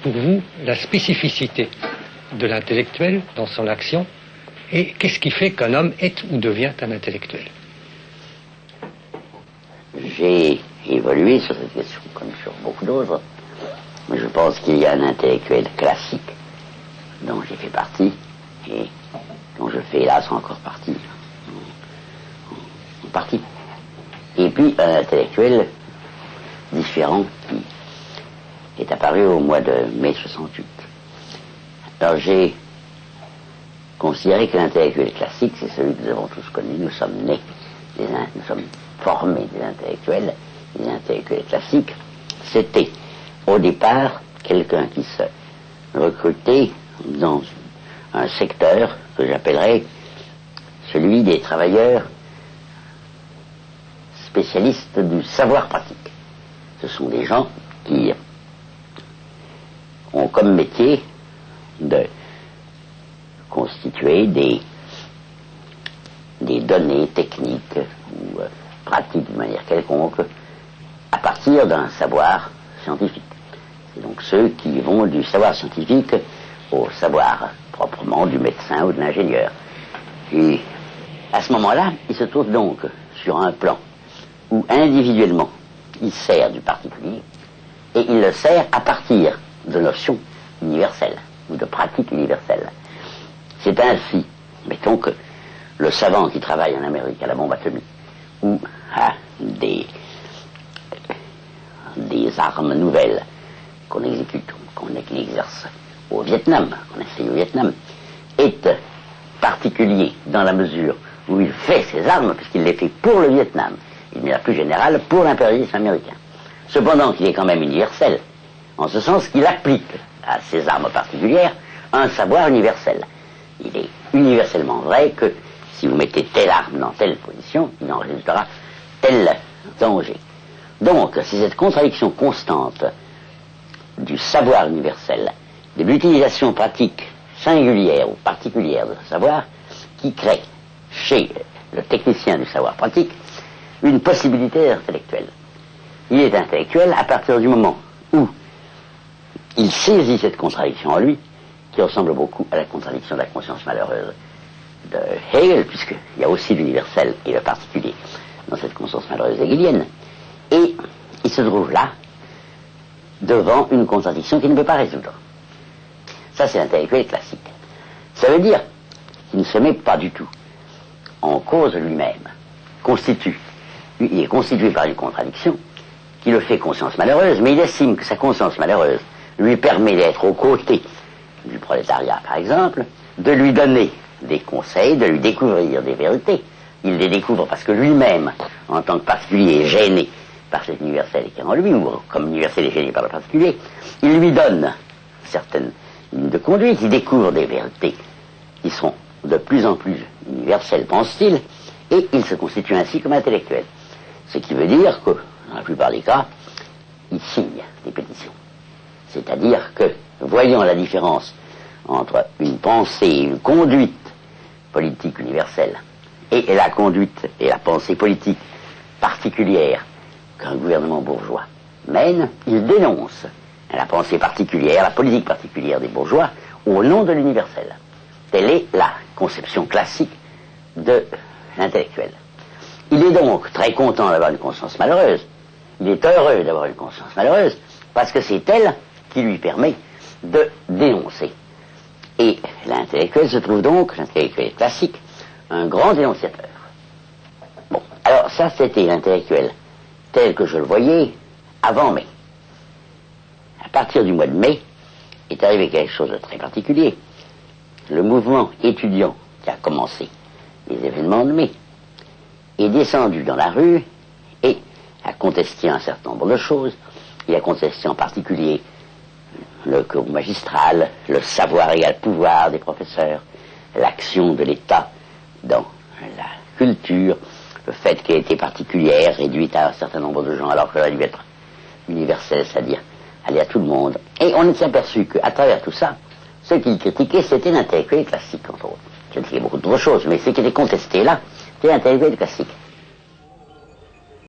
pour vous la spécificité de l'intellectuel dans son action et qu'est-ce qui fait qu'un homme est ou devient un intellectuel? J'ai évolué sur cette question comme sur beaucoup d'autres, mais je pense qu'il y a un intellectuel classique dont j'ai fait partie et dont je fais hélas encore partie en partie. Et puis un intellectuel différent qui est apparu au mois de mai 68. Alors j'ai considéré que l'intellectuel classique, c'est celui que nous avons tous connu. Nous sommes nés, nous sommes formés des intellectuels. Les intellectuels classiques, c'était au départ quelqu'un qui se recrutait dans un secteur que j'appellerais celui des travailleurs spécialistes du savoir pratique. Ce sont des gens qui ont comme métier de constituer des données techniques ou pratiques de manière quelconque à partir d'un savoir scientifique. C'est donc ceux qui vont du savoir scientifique au savoir proprement du médecin ou de l'ingénieur. Et à ce moment-là, il se trouve donc sur un plan où individuellement il sert du particulier et il le sert à partir de notions universelles ou de pratiques universelles. C'est ainsi, mettons que le savant qui travaille en Amérique à la bombe atomique ou à des armes nouvelles qu'on exécute, qu'on exerce au Vietnam, qu'on essaye au Vietnam, est particulier dans la mesure où il fait ses armes, puisqu'il les fait pour le Vietnam, il n'est plus général pour l'impérialisme américain. Cependant qu'il est quand même universel, en ce sens qu'il applique à ces armes particulières un savoir universel. Il est universellement vrai que si vous mettez telle arme dans telle position, il en résultera tel danger. Donc, c'est cette contradiction constante du savoir universel, de l'utilisation pratique singulière ou particulière de ce savoir, qui crée chez le technicien du savoir pratique une possibilité intellectuelle. Il est intellectuel à partir du moment où il saisit cette contradiction en lui, qui ressemble beaucoup à la contradiction de la conscience malheureuse de Hegel, puisqu'il y a aussi l'universel et le particulier dans cette conscience malheureuse hegelienne. Et il se trouve là, devant une contradiction qu'il ne peut pas résoudre. Ça, c'est l'intellectuel classique. Ça veut dire qu'il ne se met pas du tout en cause lui-même. Il est constitué par une contradiction qui le fait conscience malheureuse, mais il estime que sa conscience malheureuse lui permet d'être aux côtés du prolétariat, par exemple, de lui donner des conseils, de lui découvrir des vérités. Il les découvre parce que lui-même, en tant que particulier, est gêné par cet universel qui est en lui, ou comme l'universel est gêné par le particulier. Il lui donne certaines lignes de conduite, il découvre des vérités qui sont de plus en plus universelles, pense-t-il, et il se constitue ainsi comme intellectuel. Ce qui veut dire que, dans la plupart des cas, il signe des pétitions. C'est-à-dire que, voyant la différence entre une pensée, une conduite politique universelle, et la conduite et la pensée politique particulière qu'un gouvernement bourgeois mène, il dénonce la pensée particulière, la politique particulière des bourgeois au nom de l'universel. Telle est la conception classique de l'intellectuel. Il est donc très content d'avoir une conscience malheureuse. Il est heureux d'avoir une conscience malheureuse parce que c'est elle qui lui permet de dénoncer. Et l'intellectuel se trouve donc, l'intellectuel classique, un grand dénonciateur. Bon, alors ça c'était l'intellectuel tel que je le voyais avant mai. À partir du mois de mai est arrivé quelque chose de très particulier. Le mouvement étudiant qui a commencé les événements de mai est descendu dans la rue et a contesté un certain nombre de choses. Il a contesté en particulier le cours magistral, le savoir égal pouvoir des professeurs, l'action de l'État dans la culture, le fait qu'elle était particulière, réduite à un certain nombre de gens, alors qu'elle a dû être universelle, c'est-à-dire aller à tout le monde. Et on s'est aperçu qu'à travers tout ça, ce qu'il critiquait, c'était l'intellectuel classique, entre autres. Il critiquait beaucoup d'autres choses, mais ce qui était contesté là, c'était l'intellectuel classique.